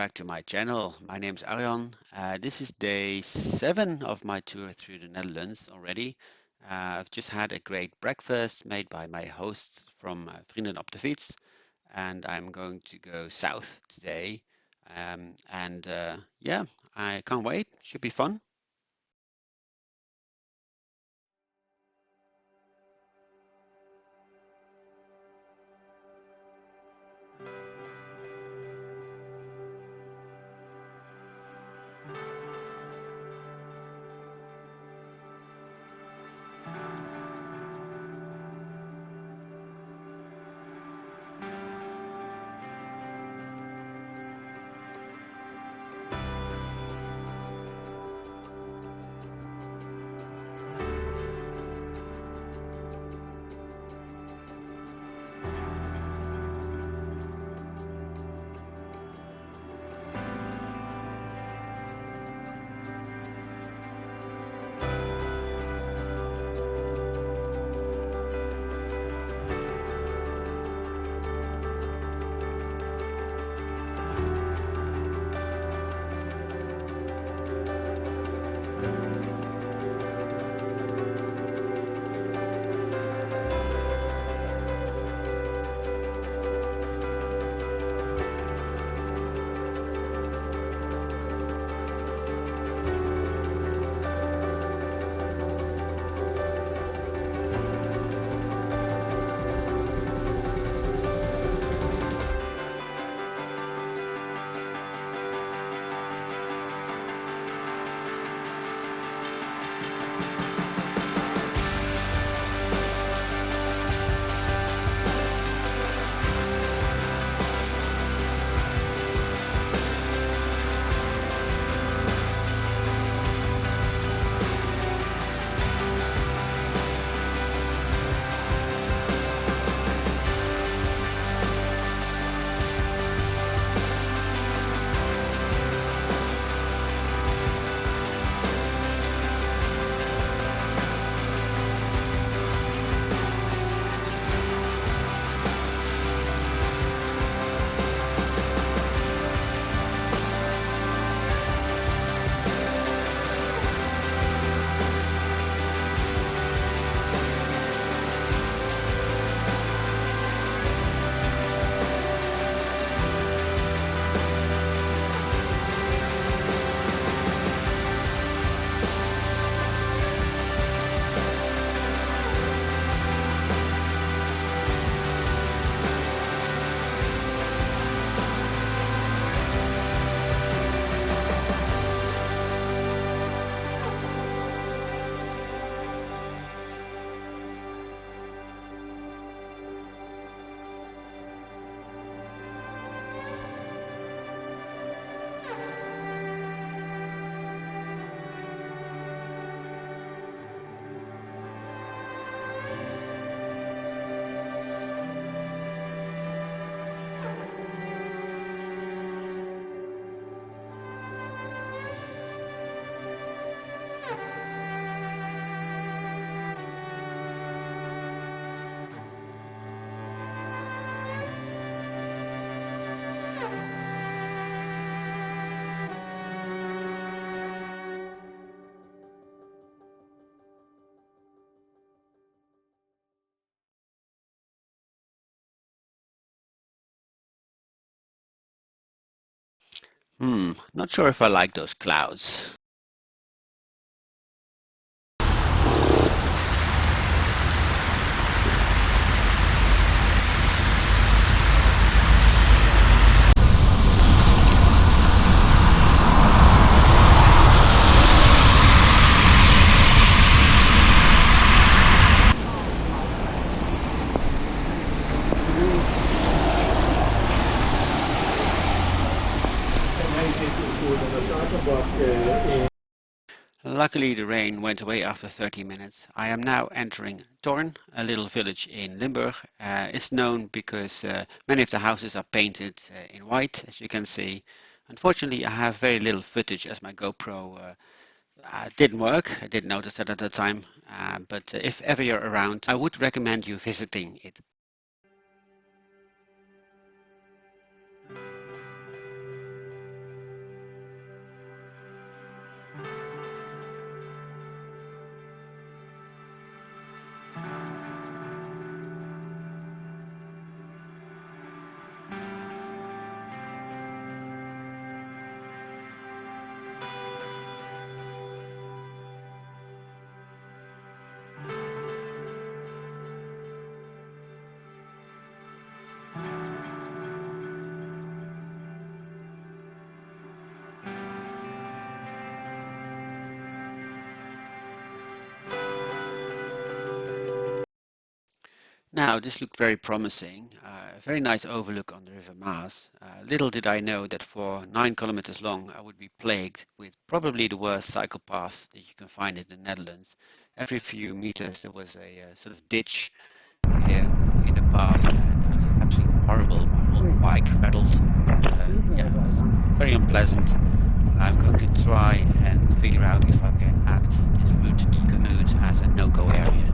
back to my channel. My name is Arjan. This is day 7 of my tour through the Netherlands already. I've just had a great breakfast made by my hosts from Vrienden op de Fiets, and I'm going to go south today. Yeah, I can't wait. Should be fun. Not sure if I like those clouds. Luckily, the rain went away after 30 minutes. I am now entering Thorn, a little village in Limburg. It's known because many of the houses are painted in white, as you can see. Unfortunately, I have very little footage as my GoPro didn't work. I didn't notice that at the time. But if ever you're around, I would recommend you visiting it. Now, this looked very promising. A very nice overlook on the River Maas. Little did I know that for 9 kilometers long I would be plagued with probably the worst cycle path that you can find in the Netherlands. Every few meters there was a sort of ditch in the path, and it was absolutely horrible. My whole bike rattled. Yeah, it was very unpleasant. I'm going to try and figure out if I can add this route to Canute as a no-go area.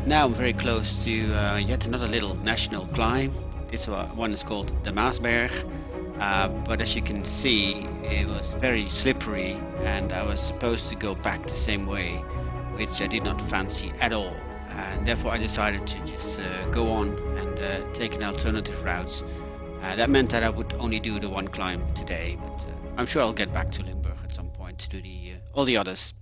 Now I'm very close to yet another little national climb. This one is called the Maasberg, but as you can see it was very slippery and I was supposed to go back the same way, which I did not fancy at all, and therefore I decided to just go on and take an alternative route. That meant that I would only do the one climb today, but I'm sure I'll get back to Limburg at some point to do all the others.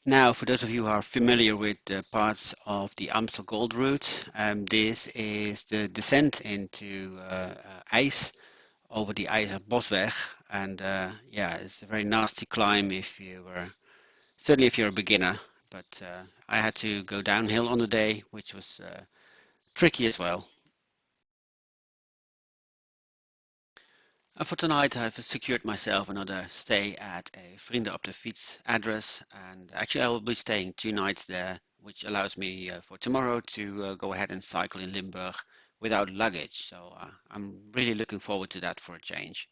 Now, for those of you who are familiar with parts of the Amstel Gold Route, this is the descent into ice over the IJzer Bosweg, and yeah, it's a very nasty climb if you were, certainly if you're a beginner. But I had to go downhill on the day, which was tricky as well. And for tonight, I've secured myself another stay at a Vrienden op de Fiets address, and actually I will be staying 2 nights there, which allows me for tomorrow to go ahead and cycle in Limburg without luggage. So I'm really looking forward to that for a change.